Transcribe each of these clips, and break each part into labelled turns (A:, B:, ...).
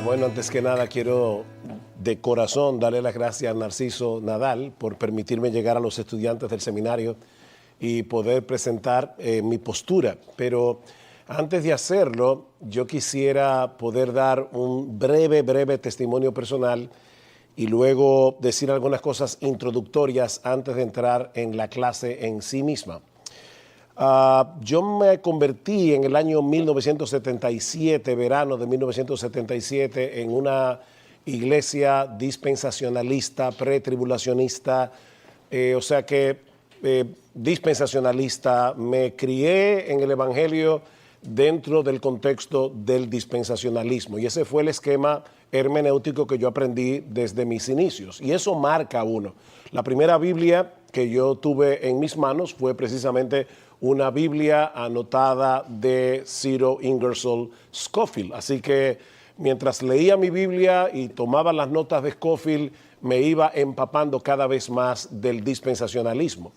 A: Bueno, antes que nada quiero de corazón darle las gracias a Narciso Nadal por permitirme llegar a los estudiantes del seminario y poder presentar mi postura. Pero antes de hacerlo, yo quisiera poder dar un breve testimonio personal y luego decir algunas cosas introductorias antes de entrar en la clase en sí misma. Yo me convertí en el año 1977, verano de 1977, en una iglesia dispensacionalista, pretribulacionista, dispensacionalista. Me crié en el Evangelio dentro del contexto del dispensacionalismo y ese fue el esquema hermenéutico que yo aprendí desde mis inicios y eso marca a uno. La primera Biblia que yo tuve en mis manos fue precisamente una Biblia anotada de Cyril Ingersoll Scofield. Así que mientras leía mi Biblia y tomaba las notas de Scofield, me iba empapando cada vez más del dispensacionalismo.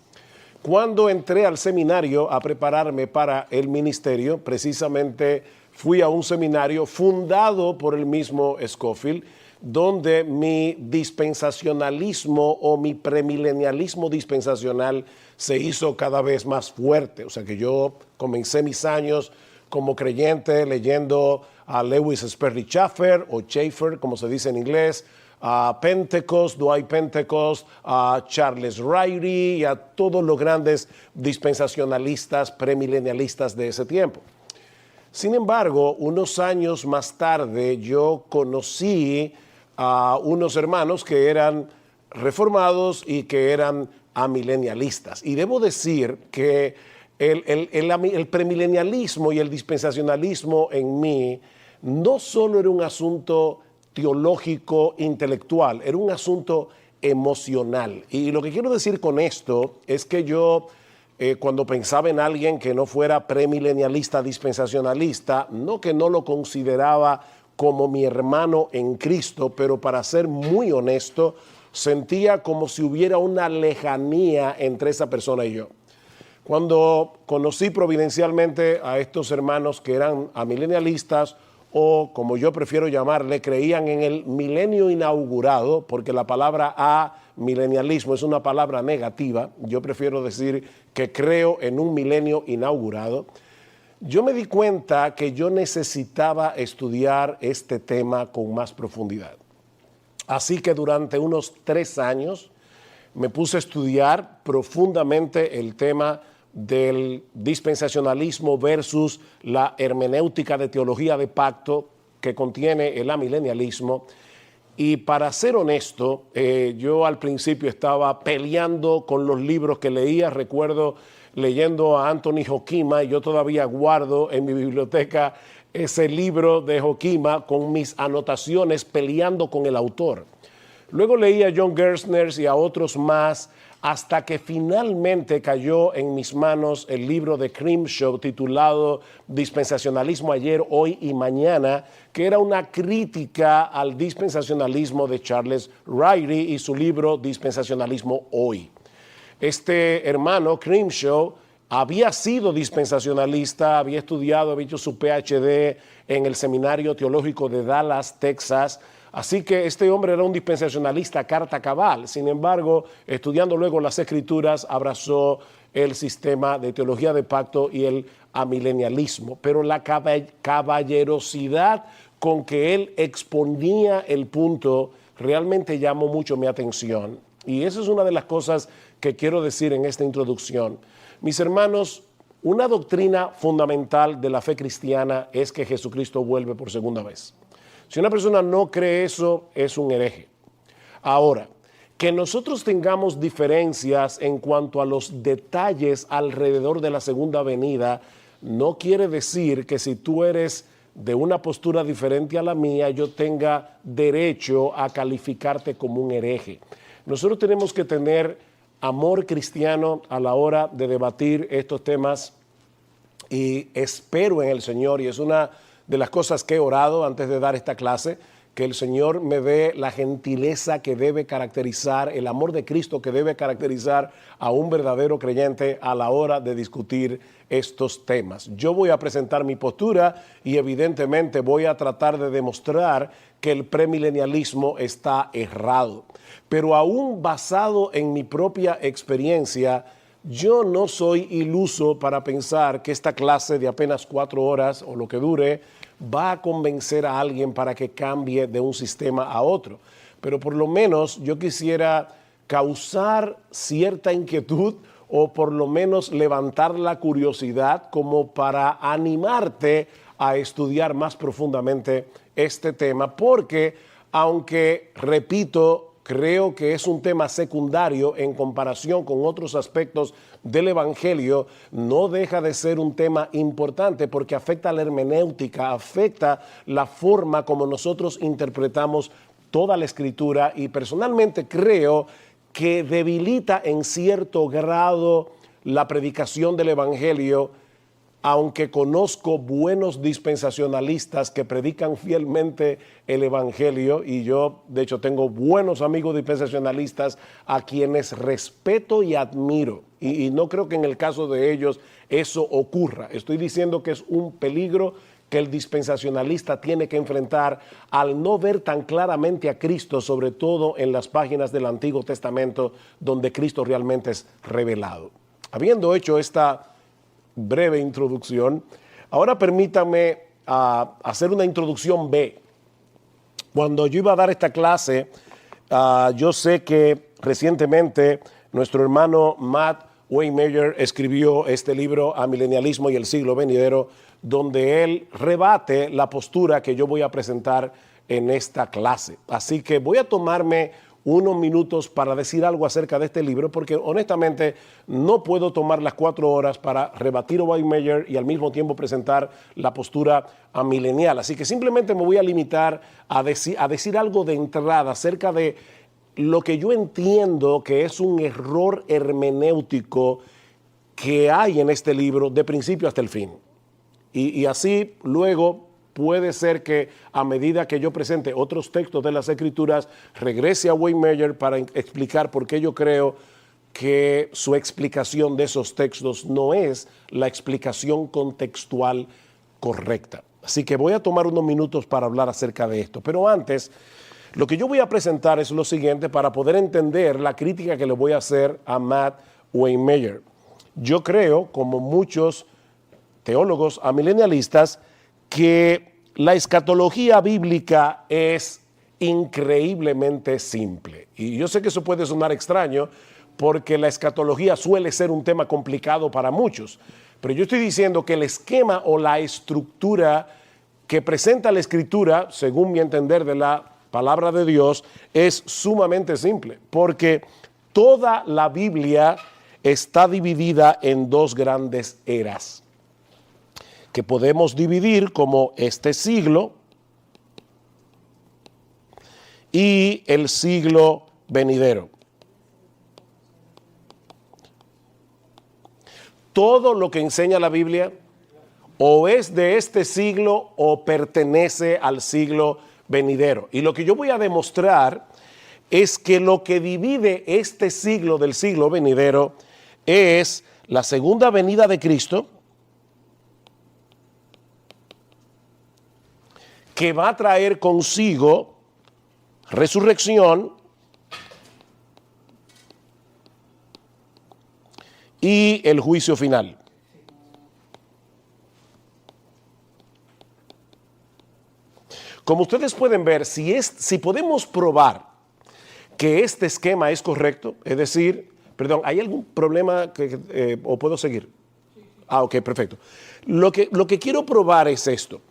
A: Cuando entré al seminario a prepararme para el ministerio, precisamente fui a un seminario fundado por el mismo Scofield, donde mi dispensacionalismo o mi premilenialismo dispensacional se hizo cada vez más fuerte. O sea que yo comencé mis años como creyente leyendo a Lewis Sperry Chafer o Chafer, como se dice en inglés, a Pentecost, Dwight Pentecost, a Charles Ryrie y a todos los grandes dispensacionalistas, premilenialistas de ese tiempo. Sin embargo, unos años más tarde yo conocí a unos hermanos que eran reformados y que eran amilenialistas. Y debo decir que el premilenialismo y el dispensacionalismo en mí no solo era un asunto teológico, intelectual, era un asunto emocional. Y lo que quiero decir con esto es que yo, cuando pensaba en alguien que no fuera premilenialista, dispensacionalista, no que no lo consideraba como mi hermano en Cristo, pero para ser muy honesto, sentía como si hubiera una lejanía entre esa persona y yo. Cuando conocí providencialmente a estos hermanos que eran amilenialistas, o como yo prefiero llamarle, creían en el milenio inaugurado, porque la palabra amilenialismo es una palabra negativa, yo prefiero decir que creo en un milenio inaugurado. Yo me di cuenta que yo necesitaba estudiar este tema con más profundidad. Así que durante unos 3 años me puse a estudiar profundamente el tema del dispensacionalismo versus la hermenéutica de teología de pacto que contiene el amilenialismo. Y para ser honesto, yo al principio estaba peleando con los libros que leía. Recuerdo leyendo a Anthony Hoekema, y yo todavía guardo en mi biblioteca ese libro de Hoekema con mis anotaciones peleando con el autor. Luego leí a John Gerstner y a otros más hasta que finalmente cayó en mis manos el libro de Grimshaw titulado Dispensacionalismo ayer, hoy y mañana, que era una crítica al dispensacionalismo de Charles Ryrie y su libro Dispensacionalismo hoy. Este hermano Grimshaw había sido dispensacionalista, había estudiado, había hecho su PhD en el Seminario Teológico de Dallas, Texas. Así que este hombre era un dispensacionalista carta cabal. Sin embargo, estudiando luego las Escrituras, abrazó el sistema de teología de pacto y el amilenialismo. Pero la caballerosidad con que él exponía el punto realmente llamó mucho mi atención. Y esa es una de las cosas que quiero decir en esta introducción. Mis hermanos, una doctrina fundamental de la fe cristiana es que Jesucristo vuelve por segunda vez. Si una persona no cree eso, es un hereje. Ahora, que nosotros tengamos diferencias en cuanto a los detalles alrededor de la segunda venida, no quiere decir que si tú eres de una postura diferente a la mía, yo tenga derecho a calificarte como un hereje. Nosotros tenemos que tener amor cristiano a la hora de debatir estos temas y espero en el Señor, y es una de las cosas que he orado antes de dar esta clase, que el Señor me dé la gentileza que debe caracterizar, el amor de Cristo que debe caracterizar a un verdadero creyente a la hora de discutir estos temas. Yo voy a presentar mi postura y evidentemente voy a tratar de demostrar que el premilenialismo está errado. Pero aún basado en mi propia experiencia, yo no soy iluso para pensar que esta clase de apenas 4 horas o lo que dure va a convencer a alguien para que cambie de un sistema a otro. Pero por lo menos yo quisiera causar cierta inquietud o por lo menos levantar la curiosidad como para animarte a estudiar más profundamente este tema, porque aunque, repito, creo que es un tema secundario en comparación con otros aspectos del Evangelio, no deja de ser un tema importante porque afecta la hermenéutica, afecta la forma como nosotros interpretamos toda la Escritura y personalmente creo que debilita en cierto grado la predicación del Evangelio, aunque conozco buenos dispensacionalistas que predican fielmente el Evangelio, y yo, de hecho, tengo buenos amigos dispensacionalistas a quienes respeto y admiro, y no creo que en el caso de ellos eso ocurra. Estoy diciendo que es un peligro que el dispensacionalista tiene que enfrentar al no ver tan claramente a Cristo, sobre todo en las páginas del Antiguo Testamento, donde Cristo realmente es revelado. Habiendo hecho esta breve introducción, ahora permítanme hacer una introducción B. Cuando yo iba a dar esta clase, yo sé que recientemente nuestro hermano Matt Waymeyer escribió este libro, Amilenialismo y el siglo venidero, donde él rebate la postura que yo voy a presentar en esta clase. Así que voy a tomarme unos minutos para decir algo acerca de este libro, porque honestamente no puedo tomar las 4 horas para rebatir a Waymeyer y al mismo tiempo presentar la postura amilenial. Así que simplemente me voy a limitar a decir algo de entrada acerca de lo que yo entiendo que es un error hermenéutico que hay en este libro de principio hasta el fin. Y así luego puede ser que a medida que yo presente otros textos de las Escrituras, regrese a Waymeyer para explicar por qué yo creo que su explicación de esos textos no es la explicación contextual correcta. Así que voy a tomar unos minutos para hablar acerca de esto. Pero antes, lo que yo voy a presentar es lo siguiente para poder entender la crítica que le voy a hacer a Matt Waymeyer. Yo creo, como muchos teólogos amilenialistas, que la escatología bíblica es increíblemente simple. Y yo sé que eso puede sonar extraño porque la escatología suele ser un tema complicado para muchos. Pero yo estoy diciendo que el esquema o la estructura que presenta la Escritura, según mi entender de la palabra de Dios, es sumamente simple. Porque toda la Biblia está dividida en 2 grandes eras, que podemos dividir como este siglo y el siglo venidero. Todo lo que enseña la Biblia o es de este siglo o pertenece al siglo venidero. Y lo que yo voy a demostrar es que lo que divide este siglo del siglo venidero es la segunda venida de Cristo, que va a traer consigo resurrección y el juicio final. Como ustedes pueden ver, si podemos probar que este esquema es correcto, es decir, perdón, ¿hay algún problema o puedo seguir? Ok, perfecto. Lo que quiero probar es esto.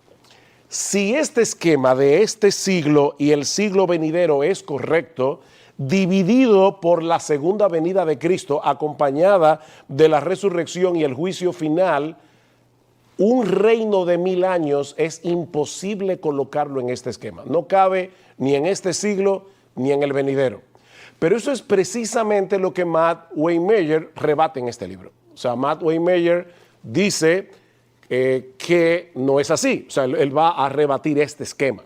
A: Si este esquema de este siglo y el siglo venidero es correcto, dividido por la segunda venida de Cristo, acompañada de la resurrección y el juicio final, un reino de 1000 años es imposible colocarlo en este esquema. No cabe ni en este siglo ni en el venidero. Pero eso es precisamente lo que Matt Waymeyer rebate en este libro. O sea, Matt Waymeyer dice que no es así. O sea, él va a rebatir este esquema.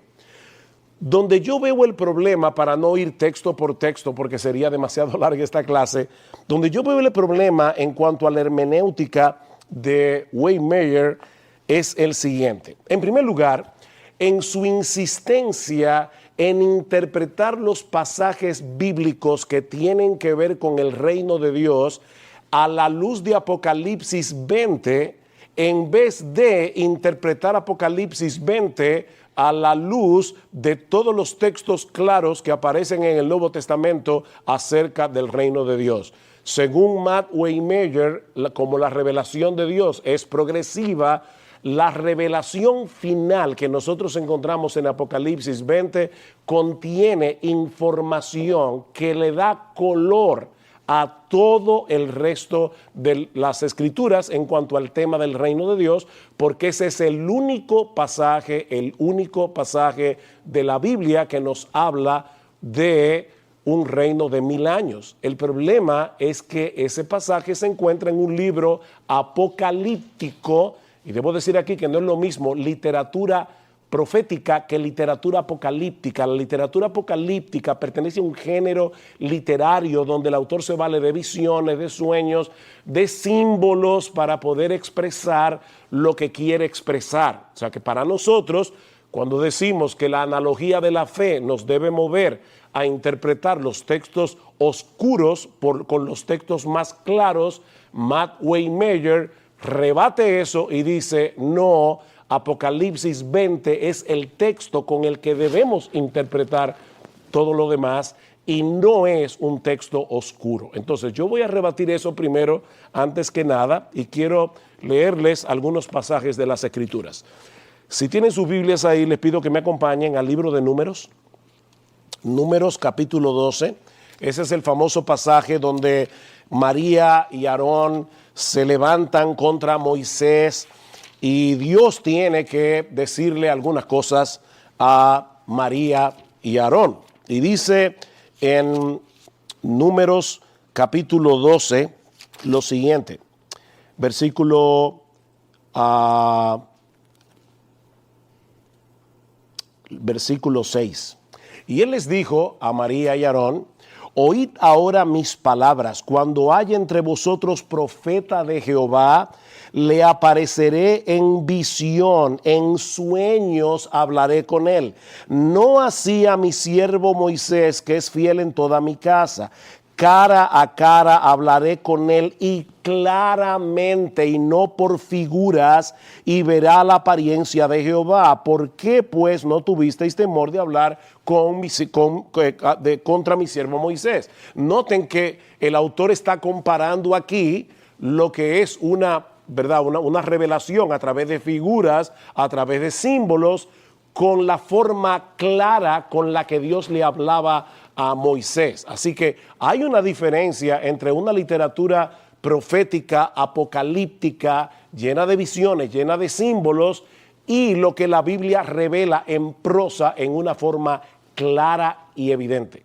A: Donde yo veo el problema, para no ir texto por texto, porque sería demasiado larga esta clase, donde yo veo el problema en cuanto a la hermenéutica de Waymeyer es el siguiente. En primer lugar, en su insistencia en interpretar los pasajes bíblicos que tienen que ver con el reino de Dios a la luz de Apocalipsis 20, en vez de interpretar Apocalipsis 20 a la luz de todos los textos claros que aparecen en el Nuevo Testamento acerca del reino de Dios. Según Matt Waymeyer, como la revelación de Dios es progresiva, la revelación final que nosotros encontramos en Apocalipsis 20 contiene información que le da color a todo el resto de las escrituras en cuanto al tema del reino de Dios, porque ese es el único pasaje de la Biblia que nos habla de un reino de 1000 años. El problema es que ese pasaje se encuentra en un libro apocalíptico, y debo decir aquí que no es lo mismo literatura profética que literatura apocalíptica. La literatura apocalíptica pertenece a un género literario donde el autor se vale de visiones, de sueños, de símbolos para poder expresar lo que quiere expresar. O sea que para nosotros, cuando decimos que la analogía de la fe nos debe mover a interpretar los textos oscuros con los textos más claros, Matt Waymeyer rebate eso y dice, no, Apocalipsis 20 es el texto con el que debemos interpretar todo lo demás y no es un texto oscuro. Entonces yo voy a rebatir eso primero, antes que nada, y quiero leerles algunos pasajes de las Escrituras. Si tienen sus Biblias ahí, les pido que me acompañen al libro de Números, Números capítulo 12. Ese es el famoso pasaje donde María y Aarón se levantan contra Moisés y Dios tiene que decirle algunas cosas a María y Aarón. Y dice en Números capítulo 12 lo siguiente, versículo 6. Y él les dijo a María y Aarón, oíd ahora mis palabras, cuando haya entre vosotros profeta de Jehová, le apareceré en visión, en sueños hablaré con él. No así a mi siervo Moisés, que es fiel en toda mi casa. Cara a cara hablaré con él y claramente y no por figuras, y verá la apariencia de Jehová. ¿Por qué pues no tuvisteis temor de hablar contra mi siervo Moisés? Noten que el autor está comparando aquí lo que es una revelación a través de figuras, a través de símbolos, con la forma clara con la que Dios le hablaba a Moisés. Así que hay una diferencia entre una literatura profética, apocalíptica, llena de visiones, llena de símbolos, y lo que la Biblia revela en prosa en una forma clara y evidente.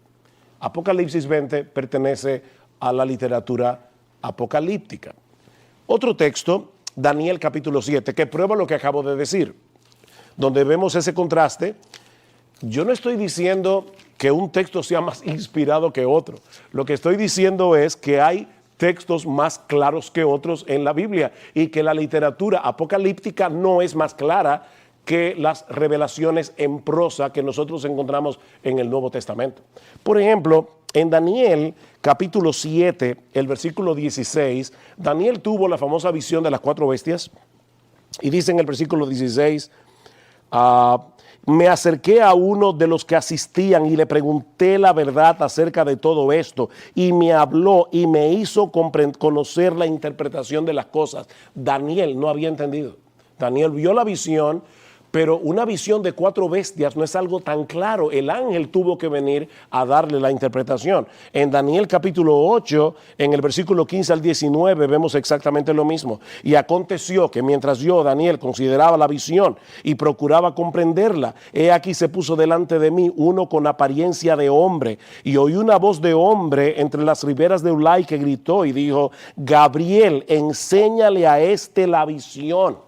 A: Apocalipsis 20 pertenece a la literatura apocalíptica. Otro texto, Daniel capítulo 7, que prueba lo que acabo de decir, donde vemos ese contraste. Yo no estoy diciendo que un texto sea más inspirado que otro. Lo que estoy diciendo es que hay textos más claros que otros en la Biblia y que la literatura apocalíptica no es más clara que las revelaciones en prosa que nosotros encontramos en el Nuevo Testamento. Por ejemplo, en Daniel capítulo 7, el versículo 16, Daniel tuvo la famosa visión de las 4 bestias y dice en el versículo 16, me acerqué a uno de los que asistían y le pregunté la verdad acerca de todo esto, y me habló y me hizo conocer la interpretación de las cosas. Daniel no había entendido. Daniel vio la visión, pero una visión de 4 bestias no es algo tan claro. El ángel tuvo que venir a darle la interpretación. En Daniel capítulo 8, en el versículo 15 al 19, vemos exactamente lo mismo. Y aconteció que mientras yo, Daniel, consideraba la visión y procuraba comprenderla, he aquí se puso delante de mí uno con apariencia de hombre, y oí una voz de hombre entre las riberas de Ulai que gritó y dijo, Gabriel, enséñale a este la visión.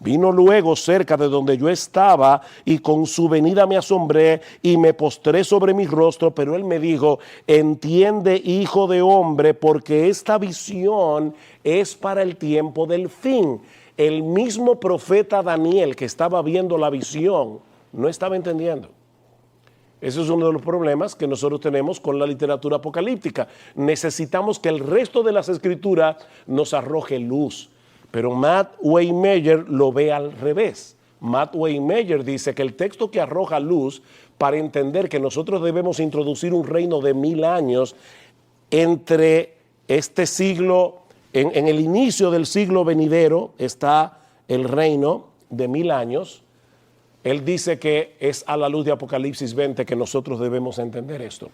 A: Vino luego cerca de donde yo estaba y con su venida me asombré y me postré sobre mi rostro, pero él me dijo, entiende, hijo de hombre, porque esta visión es para el tiempo del fin. El mismo profeta Daniel que estaba viendo la visión no estaba entendiendo. Ese es uno de los problemas que nosotros tenemos con la literatura apocalíptica. Necesitamos que el resto de las escrituras nos arroje luz. Pero Matt Waymeyer lo ve al revés. Matt Waymeyer dice que el texto que arroja luz para entender que nosotros debemos introducir un reino de 1000 años entre este siglo, en el inicio del siglo venidero está el reino de 1000 años. Él dice que es a la luz de Apocalipsis 20 que nosotros debemos entender esto.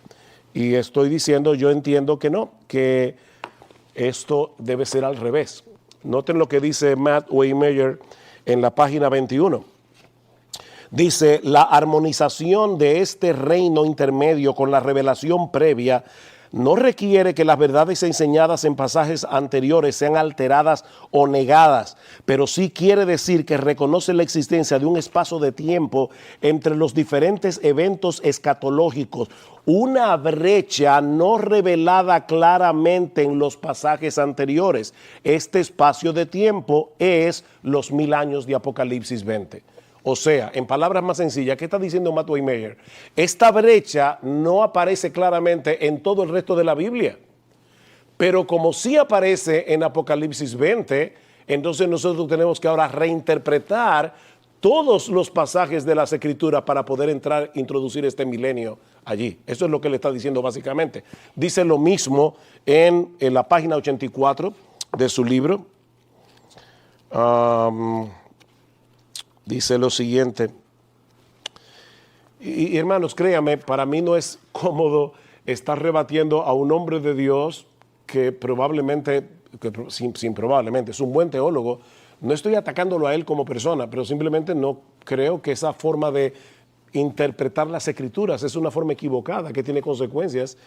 A: Y estoy diciendo, yo entiendo que no, que esto debe ser al revés. Noten lo que dice Matt Waymeyer en la página 21. Dice, la armonización de este reino intermedio con la revelación previa no requiere que las verdades enseñadas en pasajes anteriores sean alteradas o negadas, pero sí quiere decir que reconoce la existencia de un espacio de tiempo entre los diferentes eventos escatológicos, una brecha no revelada claramente en los pasajes anteriores. Este espacio de tiempo es los 1000 años de Apocalipsis 20. O sea, en palabras más sencillas, ¿qué está diciendo Matt Waymeyer? Esta brecha no aparece claramente en todo el resto de la Biblia, pero como sí aparece en Apocalipsis 20, entonces nosotros tenemos que ahora reinterpretar todos los pasajes de las Escrituras para poder introducir este milenio allí. Eso es lo que le está diciendo básicamente. Dice lo mismo en la página 84 de su libro. Dice lo siguiente, y hermanos, créame, para mí no es cómodo estar rebatiendo a un hombre de Dios que probablemente, probablemente, es un buen teólogo. No estoy atacándolo a él como persona, pero simplemente no creo que esa forma de interpretar las Escrituras es una forma equivocada que tiene consecuencias.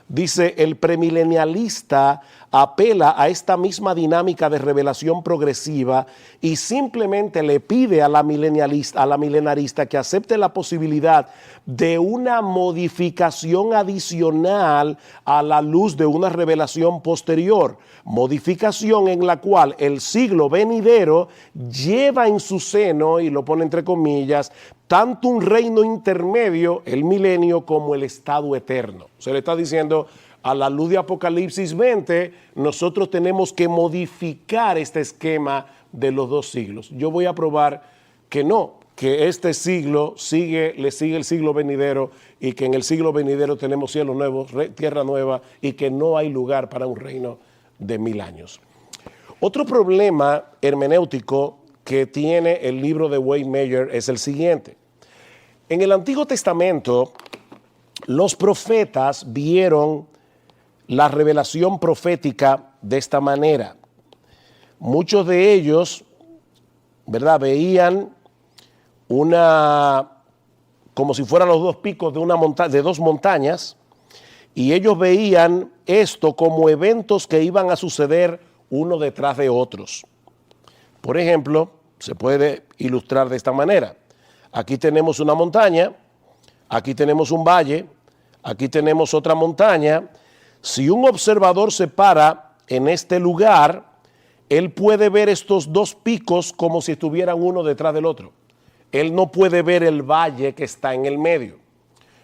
A: Dice, el premilenialista apela a esta misma dinámica de revelación progresiva y simplemente le pide a la milenarista que acepte la posibilidad de una modificación adicional a la luz de una revelación posterior. Modificación en la cual el siglo venidero lleva en su seno, y lo pone entre comillas, tanto un reino intermedio, el milenio, como el estado eterno. Se le está diciendo, a la luz de Apocalipsis 20, nosotros tenemos que modificar este esquema de los dos siglos. Yo voy a probar que no, que este siglo le sigue el siglo venidero y que en el siglo venidero tenemos cielos nuevos, tierra nueva y que no hay lugar para un reino de 1000 años. Otro problema hermenéutico que tiene el libro de Waymeyer es el siguiente. En el Antiguo Testamento, los profetas vieron la revelación profética de esta manera. Muchos de ellos, ¿verdad?, veían como si fueran los dos picos de dos montañas, y ellos veían esto como eventos que iban a suceder uno detrás de otros. Por ejemplo, se puede ilustrar de esta manera. Aquí tenemos una montaña, aquí tenemos un valle, aquí tenemos otra montaña. Si un observador se para en este lugar, él puede ver estos dos picos como si estuvieran uno detrás del otro. Él no puede ver el valle que está en el medio.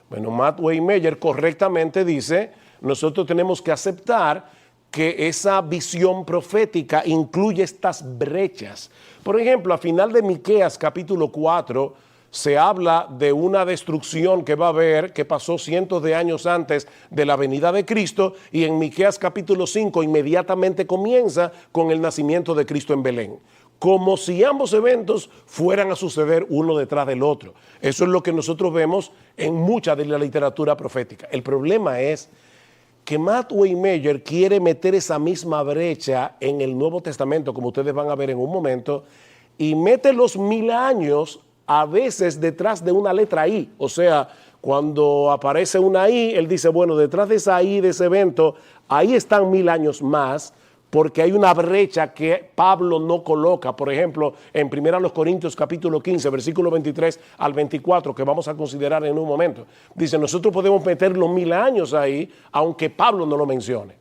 A: Bueno, Matt Waymeyer correctamente dice, nosotros tenemos que aceptar que esa visión profética incluye estas brechas. Por ejemplo, a final de Miqueas capítulo 4, se habla de una destrucción que va a haber, que pasó cientos de años antes de la venida de Cristo, y en Miqueas capítulo 5 inmediatamente comienza con el nacimiento de Cristo en Belén, como si ambos eventos fueran a suceder uno detrás del otro. Eso es lo que nosotros vemos en mucha de la literatura profética. El problema es que Matt Waymeyer quiere meter esa misma brecha en el Nuevo Testamento, como ustedes van a ver en un momento, y mete los 1000 años a veces detrás de una letra I. O sea, cuando aparece una I, él dice, bueno, detrás de esa I, de ese evento, ahí están 1000 años más, porque hay una brecha que Pablo no coloca. Por ejemplo, en 1 Corintios capítulo 15, versículo 23 al 24, que vamos a considerar en un momento. Dice, nosotros podemos meter los 1000 años ahí, aunque Pablo no lo mencione.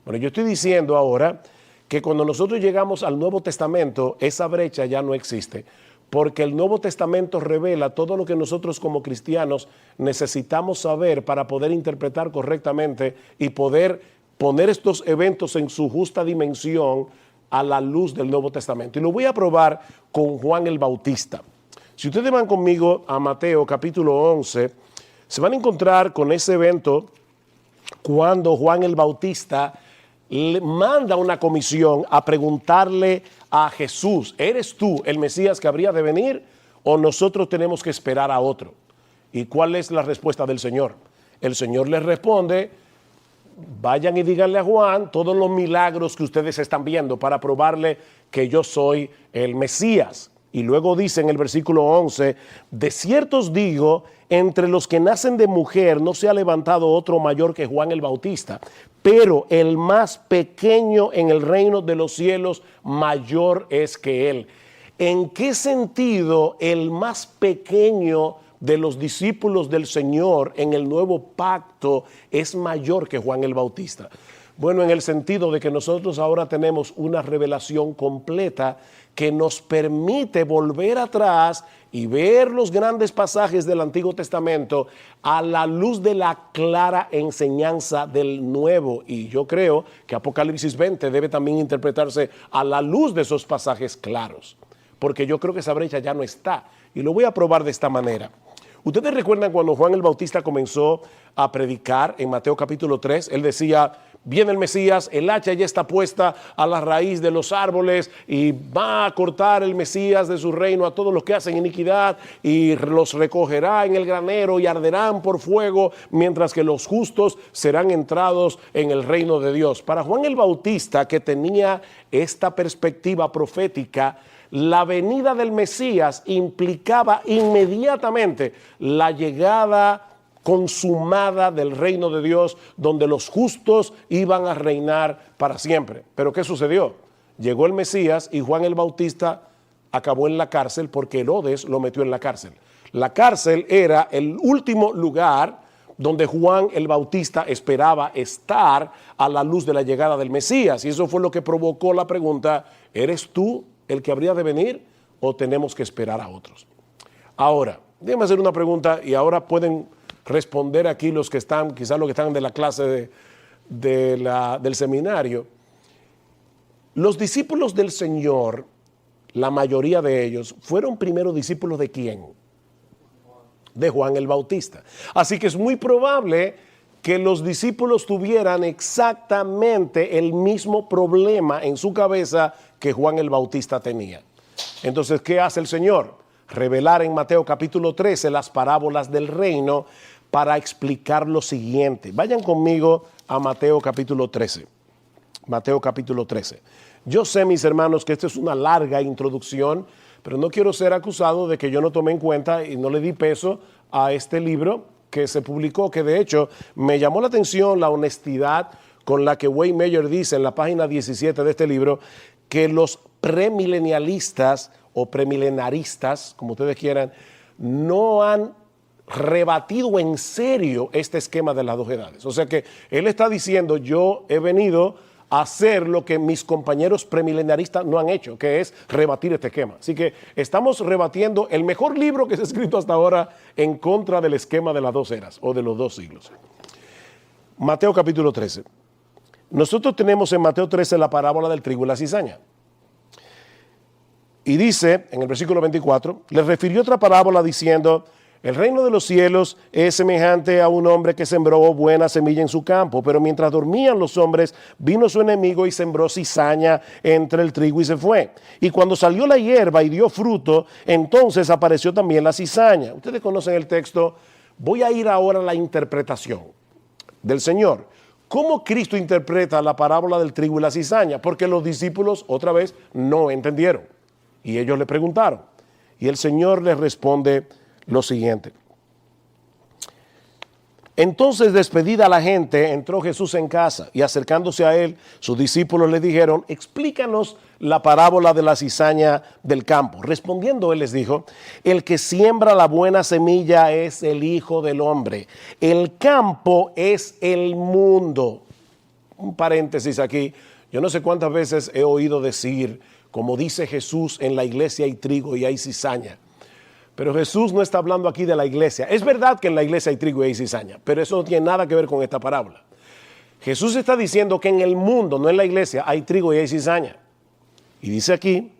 A: Bueno, yo estoy diciendo ahora que cuando nosotros llegamos al Nuevo Testamento, esa brecha ya no existe, porque el Nuevo Testamento revela todo lo que nosotros como cristianos necesitamos saber para poder interpretar correctamente y poder poner estos eventos en su justa dimensión a la luz del Nuevo Testamento. Y lo voy a probar con Juan el Bautista. Si ustedes van conmigo a Mateo capítulo 11, se van a encontrar con ese evento cuando Juan el Bautista le manda una comisión a preguntarle a Jesús, ¿eres tú el Mesías que habría de venir o nosotros tenemos que esperar a otro? ¿Y cuál es la respuesta del Señor? El Señor les responde, vayan y díganle a Juan todos los milagros que ustedes están viendo para probarle que yo soy el Mesías. Y luego dice en el versículo 11, de cierto os digo, entre los que nacen de mujer no se ha levantado otro mayor que Juan el Bautista, pero el más pequeño en el reino de los cielos mayor es que él. ¿En qué sentido el más pequeño de los discípulos del Señor en el nuevo pacto es mayor que Juan el Bautista? Bueno, en el sentido de que nosotros ahora tenemos una revelación completa que nos permite volver atrás y ver los grandes pasajes del Antiguo Testamento a la luz de la clara enseñanza del Nuevo. Y yo creo que Apocalipsis 20 debe también interpretarse a la luz de esos pasajes claros, porque yo creo que esa brecha ya no está. Y lo voy a probar de esta manera. Ustedes recuerdan cuando Juan el Bautista comenzó a predicar en Mateo capítulo 3, él decía, viene el Mesías, el hacha ya está puesta a la raíz de los árboles y va a cortar el Mesías de su reino a todos los que hacen iniquidad y los recogerá en el granero y arderán por fuego, mientras que los justos serán entrados en el reino de Dios. Para Juan el Bautista, que tenía esta perspectiva profética, la venida del Mesías implicaba inmediatamente la llegada consumada del reino de Dios, donde los justos iban a reinar para siempre. Pero ¿qué sucedió? Llegó el Mesías y Juan el Bautista acabó en la cárcel porque Herodes lo metió en la cárcel. La cárcel era el último lugar donde Juan el Bautista esperaba estar a la luz de la llegada del Mesías. Y eso fue lo que provocó la pregunta, ¿eres tú el que habría de venir o tenemos que esperar a otros? Ahora, déjenme hacer una pregunta y ahora pueden responder aquí los que están, quizás los que están de la clase del seminario. Los discípulos del Señor, la mayoría de ellos, fueron primero discípulos ¿de quién? De Juan el Bautista. Así que es muy probable que los discípulos tuvieran exactamente el mismo problema en su cabeza que Juan el Bautista tenía. Entonces, ¿qué hace el Señor? Revelar en Mateo capítulo 13 las parábolas del reino para explicar lo siguiente. Vayan conmigo a Mateo capítulo 13. Mateo capítulo 13. Yo sé, mis hermanos, que esta es una larga introducción, pero no quiero ser acusado de que yo no tomé en cuenta y no le di peso a este libro que se publicó, que de hecho me llamó la atención la honestidad con la que Wayne Meyer dice en la página 17 de este libro que los premilenialistas o premilenaristas, como ustedes quieran, no han rebatido en serio este esquema de las dos edades. O sea que él está diciendo, yo he venido a hacer lo que mis compañeros premilenaristas no han hecho, que es rebatir este esquema. Así que estamos rebatiendo el mejor libro que se ha escrito hasta ahora en contra del esquema de las dos eras o de los dos siglos. Mateo capítulo 13. Nosotros tenemos en Mateo 13 la parábola del trigo y la cizaña. Y dice en el versículo 24, les refirió otra parábola diciendo, el reino de los cielos es semejante a un hombre que sembró buena semilla en su campo, pero mientras dormían los hombres, vino su enemigo y sembró cizaña entre el trigo y se fue. Y cuando salió la hierba y dio fruto, entonces apareció también la cizaña. Ustedes conocen el texto. Voy a ir ahora a la interpretación del Señor. ¿Cómo Cristo interpreta la parábola del trigo y la cizaña? Porque los discípulos, otra vez, no entendieron. Y ellos le preguntaron. Y el Señor les responde lo siguiente. Entonces, despedida la gente, entró Jesús en casa y acercándose a él, sus discípulos le dijeron, explícanos la parábola de la cizaña del campo. Respondiendo él les dijo, el que siembra la buena semilla es el Hijo del Hombre. El campo es el mundo. Un paréntesis aquí. Yo no sé cuántas veces he oído decir, como dice Jesús, en la iglesia hay trigo y hay cizaña. Pero Jesús no está hablando aquí de la iglesia. Es verdad que en la iglesia hay trigo y hay cizaña, pero eso no tiene nada que ver con esta parábola. Jesús está diciendo que en el mundo, no en la iglesia, hay trigo y hay cizaña. Y dice aquí,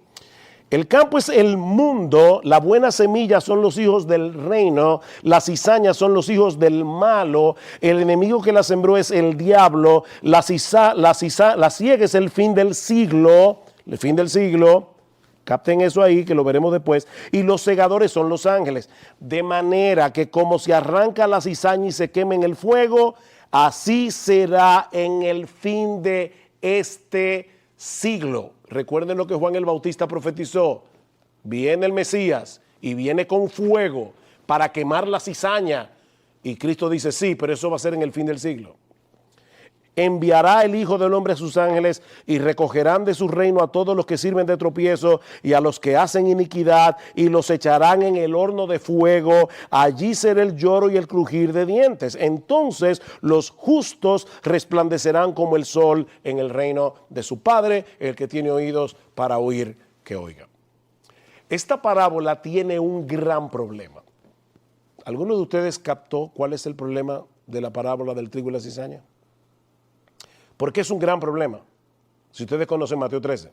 A: el campo es el mundo, la buena semilla son los hijos del reino, las cizañas son los hijos del malo, el enemigo que la sembró es el diablo, la siega es el fin del siglo, el fin del siglo. Capten eso ahí, que lo veremos después. Y los segadores son los ángeles. De manera que como se arranca la cizaña y se quema en el fuego, así será en el fin de este siglo. Recuerden lo que Juan el Bautista profetizó. Viene el Mesías y viene con fuego para quemar la cizaña. Y Cristo dice, sí, pero eso va a ser en el fin del siglo. Enviará el Hijo del Hombre a sus ángeles y recogerán de su reino a todos los que sirven de tropiezo y a los que hacen iniquidad y los echarán en el horno de fuego. Allí será el lloro y el crujir de dientes. Entonces los justos resplandecerán como el sol en el reino de su Padre. El que tiene oídos para oír, que oiga. Esta parábola tiene un gran problema. ¿Alguno de ustedes captó cuál es el problema de la parábola del trigo y la cizaña? ¿Por qué es un gran problema? Si ustedes conocen Mateo 13.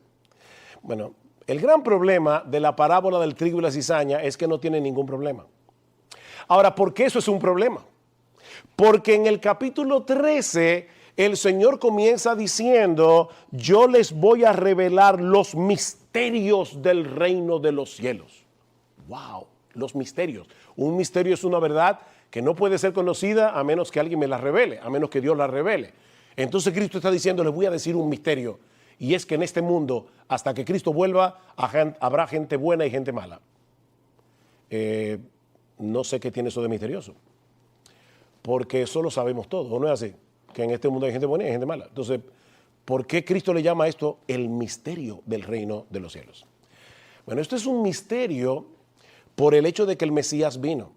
A: Bueno, el gran problema de la parábola del trigo y la cizaña es que no tiene ningún problema. Ahora, ¿por qué eso es un problema? Porque en el capítulo 13 el Señor comienza diciendo, yo les voy a revelar los misterios del reino de los cielos. ¡Wow! Los misterios. Un misterio es una verdad que no puede ser conocida a menos que alguien me la revele, a menos que Dios la revele. Entonces Cristo está diciendo, les voy a decir un misterio, y es que en este mundo, hasta que Cristo vuelva, habrá gente buena y gente mala. No sé qué tiene eso de misterioso, porque eso lo sabemos todos, ¿o no es así? Que en este mundo hay gente buena y hay gente mala. Entonces, ¿por qué Cristo le llama a esto el misterio del reino de los cielos? Bueno, esto es un misterio por el hecho de que el Mesías vino.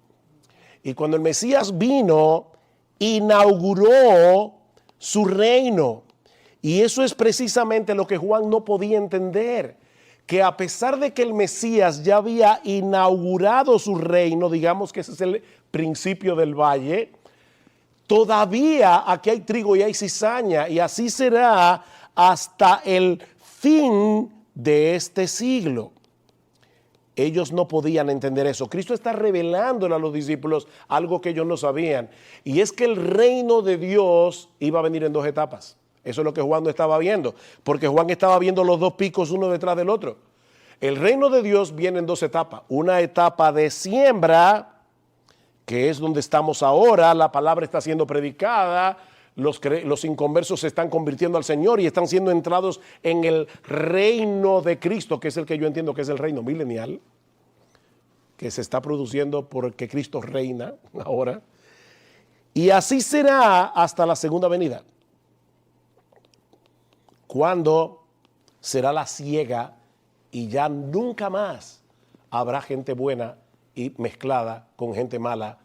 A: Y cuando el Mesías vino, inauguró su reino. Y eso es precisamente lo que Juan no podía entender, que a pesar de que el Mesías ya había inaugurado su reino, digamos que ese es el principio del valle, todavía aquí hay trigo y hay cizaña, y así será hasta el fin de este siglo. Ellos no podían entender eso. Cristo está revelándole a los discípulos algo que ellos no sabían. Y es que el reino de Dios iba a venir en dos etapas. Eso es lo que Juan no estaba viendo. Porque Juan estaba viendo los dos picos uno detrás del otro. El reino de Dios viene en dos etapas. Una etapa de siembra, que es donde estamos ahora. La palabra está siendo predicada. Los inconversos se están convirtiendo al Señor y están siendo entrados en el reino de Cristo, que es el que yo entiendo que es el reino milenial, que se está produciendo porque Cristo reina ahora. Y así será hasta la segunda venida, cuando será la siega y ya nunca más habrá gente buena y mezclada con gente mala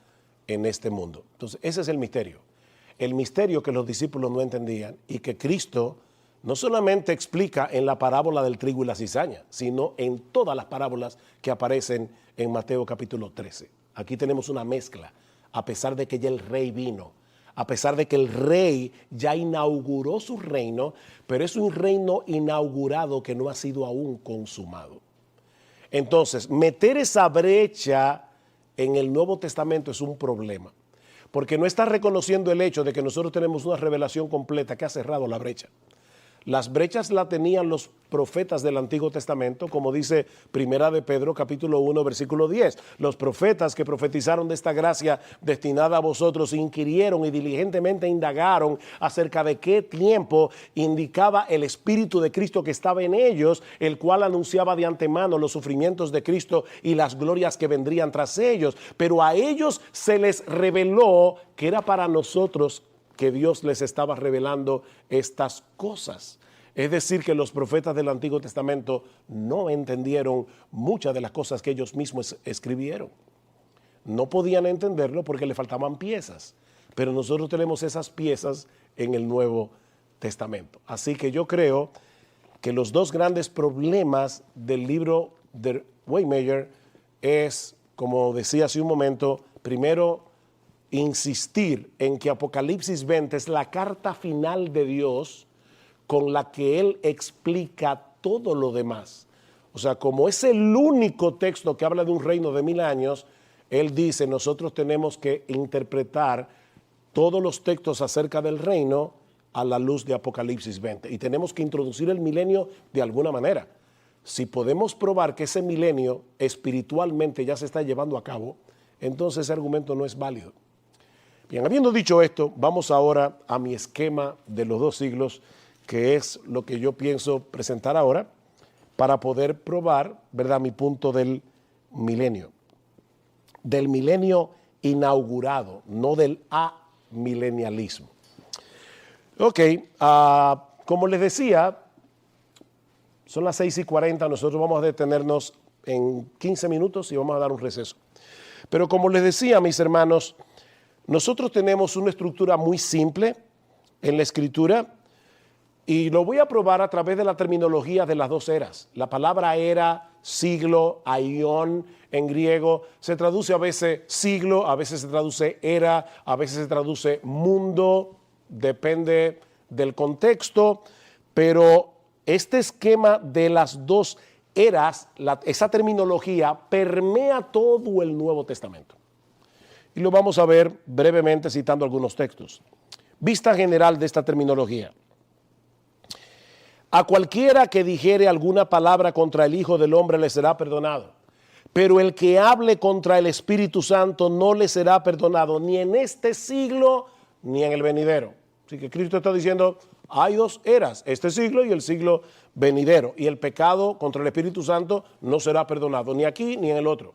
A: en este mundo. Entonces, ese es el misterio. El misterio que los discípulos no entendían y que Cristo no solamente explica en la parábola del trigo y la cizaña, sino en todas las parábolas que aparecen en Mateo capítulo 13. Aquí tenemos una mezcla, a pesar de que ya el rey vino, a pesar de que el rey ya inauguró su reino, pero es un reino inaugurado que no ha sido aún consumado. Entonces, meter esa brecha en el Nuevo Testamento es un problema. Porque no está reconociendo el hecho de que nosotros tenemos una revelación completa que ha cerrado la brecha. Las brechas las tenían los profetas del Antiguo Testamento, como dice Primera de Pedro, capítulo 1, versículo 10. Los profetas que profetizaron de esta gracia destinada a vosotros inquirieron y diligentemente indagaron acerca de qué tiempo indicaba el Espíritu de Cristo que estaba en ellos, el cual anunciaba de antemano los sufrimientos de Cristo y las glorias que vendrían tras ellos. Pero a ellos se les reveló que era para nosotros que Dios les estaba revelando estas cosas. Es decir, que los profetas del Antiguo Testamento no entendieron muchas de las cosas que ellos mismos escribieron. No podían entenderlo porque le faltaban piezas, pero nosotros tenemos esas piezas en el Nuevo Testamento. Así que yo creo que los dos grandes problemas del libro de Waymaker es, como decía hace un momento, primero, insistir en que Apocalipsis 20 es la carta final de Dios con la que Él explica todo lo demás. O sea, como es el único texto que habla de un reino de 1000 años, Él dice, nosotros tenemos que interpretar todos los textos acerca del reino a la luz de Apocalipsis 20. Y tenemos que introducir el milenio de alguna manera. Si podemos probar que ese milenio espiritualmente ya se está llevando a cabo, entonces ese argumento no es válido. Bien, habiendo dicho esto, vamos ahora a mi esquema de los 2 siglos, que es lo que yo pienso presentar ahora para poder probar, ¿verdad?, mi punto del milenio inaugurado, no del amilenialismo. Ok, como les decía, son las 6:40, nosotros vamos a detenernos en 15 minutos y vamos a dar un receso. Pero como les decía, mis hermanos, nosotros tenemos una estructura muy simple en la Escritura y lo voy a probar a través de la terminología de las 2 eras. La palabra era, siglo, aión en griego, se traduce a veces siglo, a veces se traduce era, a veces se traduce mundo, depende del contexto, pero este esquema de las 2 eras, esa terminología permea todo el Nuevo Testamento. Y lo vamos a ver brevemente citando algunos textos. Vista general de esta terminología. A cualquiera que dijere alguna palabra contra el Hijo del Hombre le será perdonado, pero el que hable contra el Espíritu Santo no le será perdonado ni en este siglo ni en el venidero. Así que Cristo está diciendo, hay 2 eras, este siglo y el siglo venidero, y el pecado contra el Espíritu Santo no será perdonado ni aquí ni en el otro.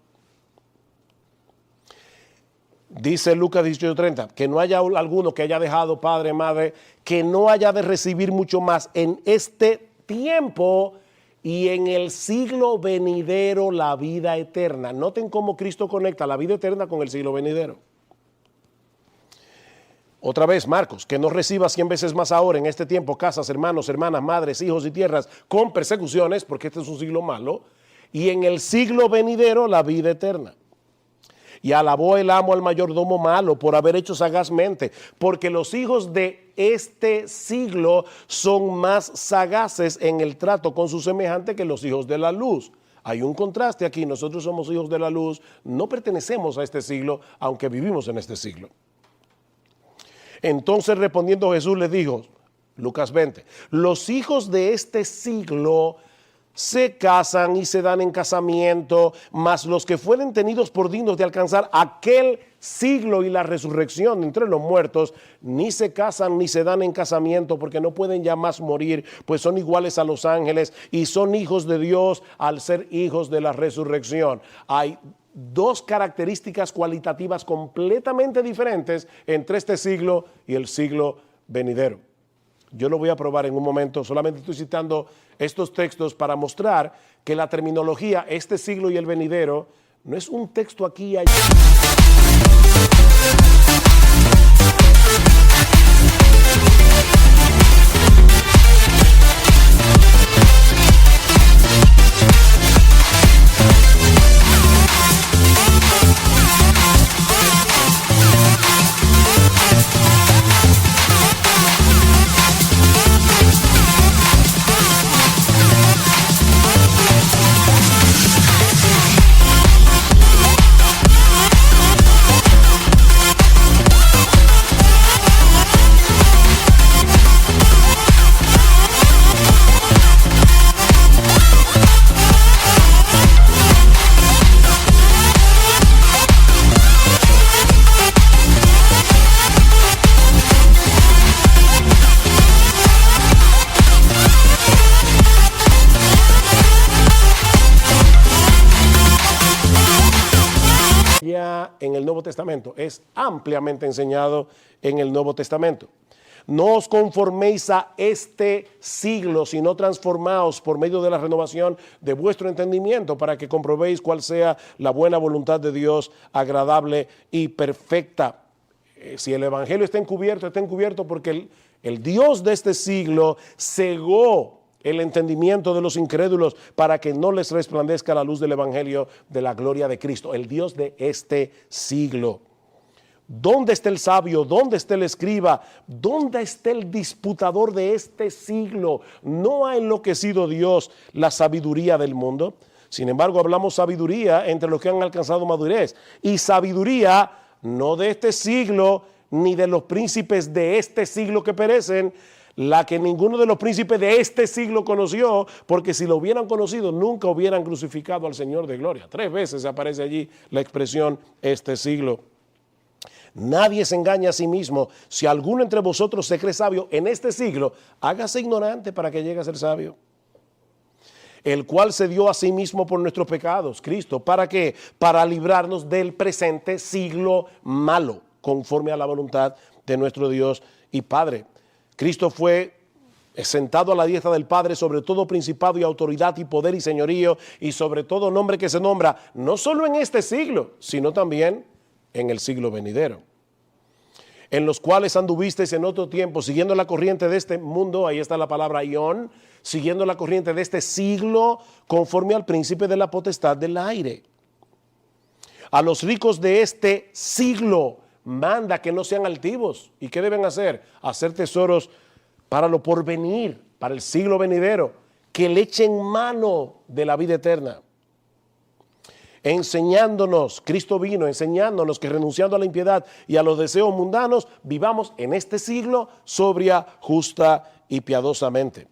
A: Dice Lucas 18:30, que no haya alguno que haya dejado padre, madre, que no haya de recibir mucho más en este tiempo y en el siglo venidero la vida eterna. Noten cómo Cristo conecta la vida eterna con el siglo venidero. Otra vez, Marcos, que no reciba 100 veces más ahora en este tiempo casas, hermanos, hermanas, madres, hijos y tierras con persecuciones, porque este es un siglo malo, y en el siglo venidero la vida eterna. Y alabó el amo al mayordomo malo por haber hecho sagazmente, porque los hijos de este siglo son más sagaces en el trato con su semejante que los hijos de la luz. Hay un contraste aquí, nosotros somos hijos de la luz, no pertenecemos a este siglo, aunque vivimos en este siglo. Entonces respondiendo Jesús les dijo, Lucas 20, los hijos de este siglo se casan y se dan en casamiento, mas los que fueren tenidos por dignos de alcanzar aquel siglo y la resurrección entre los muertos, ni se casan ni se dan en casamiento, porque no pueden ya más morir, pues son iguales a los ángeles y son hijos de Dios al ser hijos de la resurrección. Hay 2 características cualitativas completamente diferentes entre este siglo y el siglo venidero. Yo lo voy a probar en un momento, solamente estoy citando estos textos para mostrar que la terminología, este siglo y el venidero, no es un texto aquí y allá. en el Nuevo Testamento, es ampliamente enseñado en el Nuevo Testamento. No os conforméis a este siglo, sino transformaos por medio de la renovación de vuestro entendimiento para que comprobéis cuál sea la buena voluntad de Dios, agradable y perfecta. Si el evangelio está encubierto porque el Dios de este siglo cegó el entendimiento de los incrédulos para que no les resplandezca la luz del evangelio de la gloria de Cristo, el Dios de este siglo. ¿Dónde está el sabio? ¿Dónde está el escriba? ¿Dónde está el disputador de este siglo? ¿No ha enloquecido Dios la sabiduría del mundo? Sin embargo, hablamos sabiduría entre los que han alcanzado madurez. Y sabiduría no de este siglo, ni de los príncipes de este siglo que perecen, la que ninguno de los príncipes de este siglo conoció, porque si lo hubieran conocido, nunca hubieran crucificado al Señor de gloria. 3 veces aparece allí la expresión este siglo. Nadie se engaña a sí mismo. Si alguno entre vosotros se cree sabio en este siglo, hágase ignorante para que llegue a ser sabio. El cual se dio a sí mismo por nuestros pecados, Cristo. ¿Para qué? Para librarnos del presente siglo malo, conforme a la voluntad de nuestro Dios y Padre. Cristo fue sentado a la diestra del Padre sobre todo principado y autoridad y poder y señorío y sobre todo nombre que se nombra, no solo en este siglo, sino también en el siglo venidero, en los cuales anduvisteis en otro tiempo, siguiendo la corriente de este mundo, ahí está la palabra ión, siguiendo la corriente de este siglo, conforme al príncipe de la potestad del aire. A los ricos de este siglo manda que no sean altivos. ¿Y qué deben hacer? Hacer tesoros para lo porvenir, para el siglo venidero, que le echen mano de la vida eterna. Enseñándonos, Cristo vino enseñándonos que renunciando a la impiedad y a los deseos mundanos, vivamos en este siglo sobria, justa y piadosamente.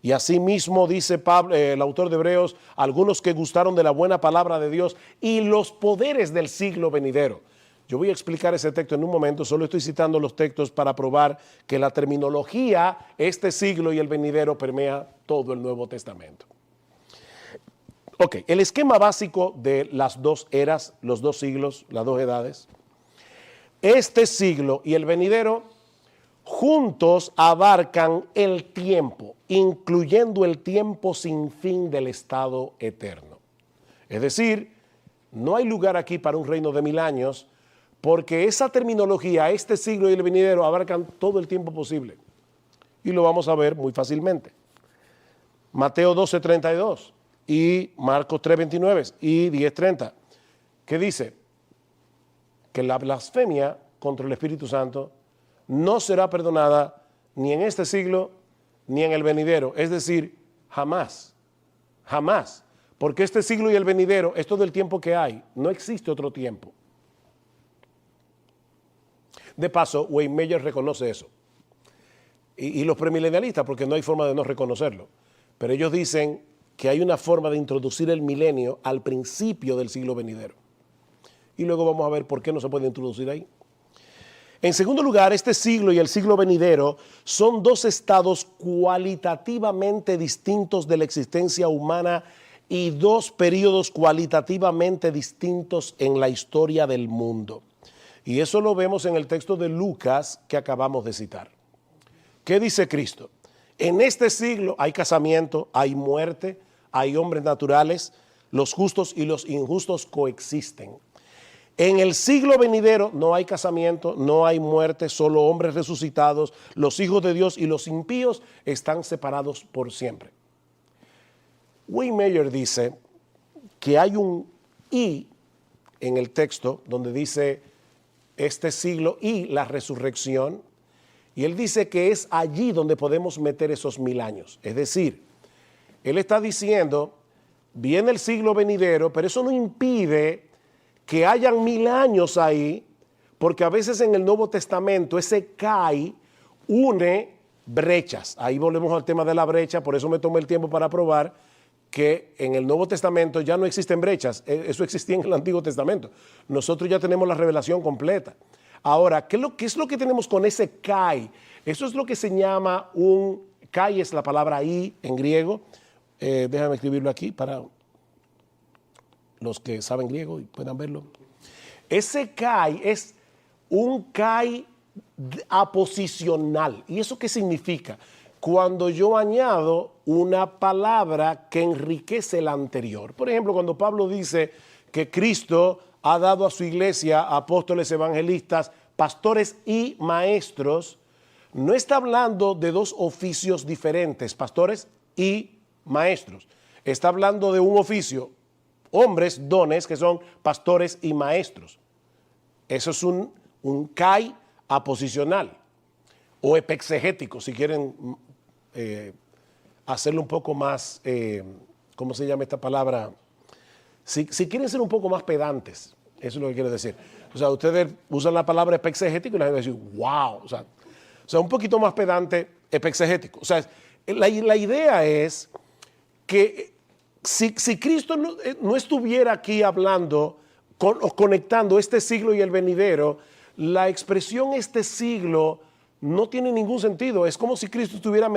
A: Y asimismo dice Pablo, el autor de Hebreos, algunos que gustaron de la buena palabra de Dios y los poderes del siglo venidero. Yo voy a explicar ese texto en un momento, solo estoy citando los textos para probar que la terminología, este siglo y el venidero permea todo el Nuevo Testamento. Ok, el esquema básico de las dos eras, los dos siglos, las dos edades. Este siglo y el venidero juntos abarcan el tiempo, incluyendo el tiempo sin fin del estado eterno. Es decir, no hay lugar aquí para un reino de 1000 años, porque esa terminología, este siglo y el venidero, abarcan todo el tiempo posible. Y lo vamos a ver muy fácilmente. Mateo 12:32 y Marcos 3:29 y 10:30. ¿Qué dice? Que la blasfemia contra el Espíritu Santo no será perdonada ni en este siglo ni en el venidero. Es decir, jamás, jamás. Porque este siglo y el venidero es todo el tiempo que hay. No existe otro tiempo. De paso, Wayne Meyer reconoce eso. Y los premilenialistas, porque no hay forma de no reconocerlo. Pero ellos dicen que hay una forma de introducir el milenio al principio del siglo venidero. Y luego vamos a ver por qué no se puede introducir ahí. En segundo lugar, este siglo y el siglo venidero son dos estados cualitativamente distintos de la existencia humana y dos periodos cualitativamente distintos en la historia del mundo. Y eso lo vemos en el texto de Lucas que acabamos de citar. ¿Qué dice Cristo? En este siglo hay casamiento, hay muerte, hay hombres naturales, los justos y los injustos coexisten. En el siglo venidero no hay casamiento, no hay muerte, solo hombres resucitados, los hijos de Dios y los impíos están separados por siempre. Wayne Meyer dice que hay un "y" en el texto donde dice este siglo y la resurrección, y él dice que es allí donde podemos meter esos 1000 años. Es decir, él está diciendo, viene el siglo venidero, pero eso no impide que hayan 1000 años ahí, porque a veces en el Nuevo Testamento ese kai une brechas. Ahí volvemos al tema de la brecha, por eso me tomé el tiempo para probar que en el Nuevo Testamento ya no existen brechas, eso existía en el Antiguo Testamento. Nosotros ya tenemos la revelación completa. Ahora, ¿qué es lo que tenemos con ese kai? Eso es lo que se llama un kai, es la palabra I en griego. Déjame escribirlo aquí para los que saben griego y puedan verlo. Ese kai es un kai aposicional. ¿Y eso qué significa? Cuando yo añado una palabra que enriquece la anterior. Por ejemplo, cuando Pablo dice que Cristo ha dado a su iglesia apóstoles, evangelistas, pastores y maestros, no está hablando de dos oficios diferentes, pastores y maestros. Está hablando de un oficio, hombres, dones, que son pastores y maestros. Eso es un kai aposicional o epexegético, si quieren hacerlo un poco más, ¿cómo se llama esta palabra? Si quieren ser un poco más pedantes, eso es lo que quiero decir. O sea, ustedes usan la palabra epexegético y la gente dice, wow, o sea, un poquito más pedante, epexegético. O sea, la idea es que si Cristo no estuviera aquí hablando o conectando este siglo y el venidero, la expresión este siglo no tiene ningún sentido. Es como si Cristo estuviera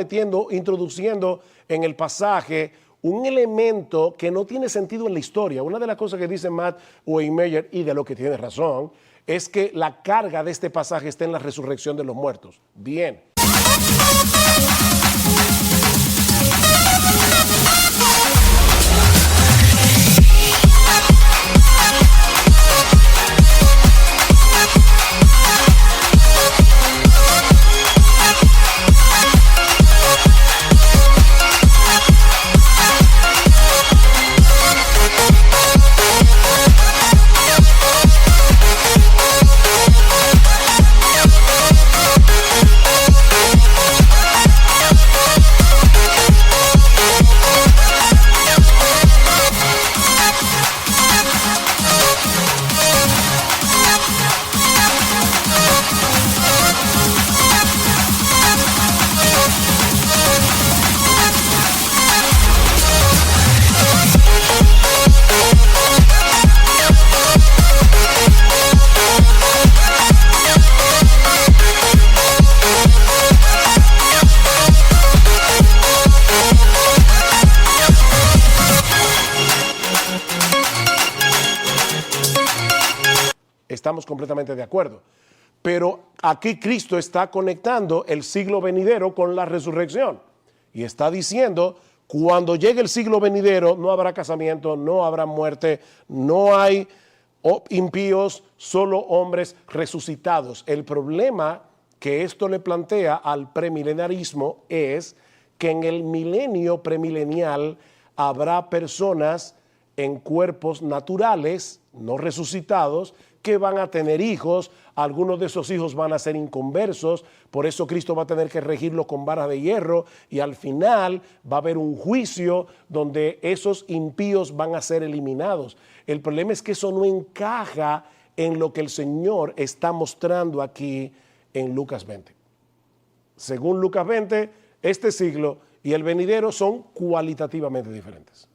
A: introduciendo en el pasaje un elemento que no tiene sentido en la historia. Una de las cosas que dice Matt Waymeyer, y de lo que tiene razón, es que la carga de este pasaje está en la resurrección de los muertos. Bien. Estamos completamente de acuerdo. Pero aquí Cristo está conectando el siglo venidero con la resurrección. Y está diciendo, cuando llegue el siglo venidero, no habrá casamiento, no habrá muerte, no hay impíos, solo hombres resucitados. El problema que esto le plantea al premilenarismo es que en el milenio premilenial habrá personas en cuerpos naturales, no resucitados, que van a tener hijos, algunos de esos hijos van a ser inconversos, por eso Cristo va a tener que regirlo con varas de hierro y al final va a haber un juicio donde esos impíos van a ser eliminados. El problema es que eso no encaja en lo que el Señor está mostrando aquí en Lucas 20. Según Lucas 20, este siglo y el venidero son cualitativamente diferentes.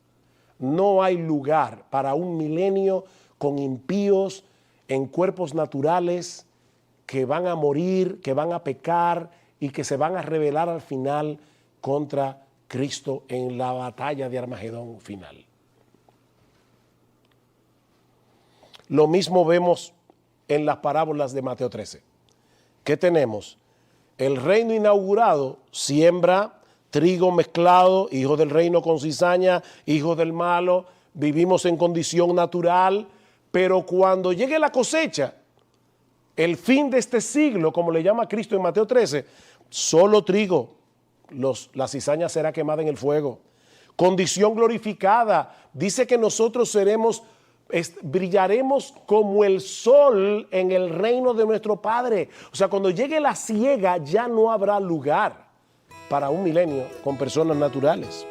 A: No hay lugar para un milenio con impíos en cuerpos naturales que van a morir, que van a pecar y que se van a rebelar al final contra Cristo en la batalla de Armagedón final. Lo mismo vemos en las parábolas de Mateo 13. ¿Qué tenemos? El reino inaugurado siembra trigo mezclado, hijo del reino con cizaña, hijo del malo, vivimos en condición natural, pero cuando llegue la cosecha, el fin de este siglo, como le llama Cristo en Mateo 13, solo trigo, la cizaña será quemada en el fuego. Condición glorificada, dice que nosotros brillaremos como el sol en el reino de nuestro Padre. O sea, cuando llegue la siega ya no habrá lugar para un milenio con personas naturales.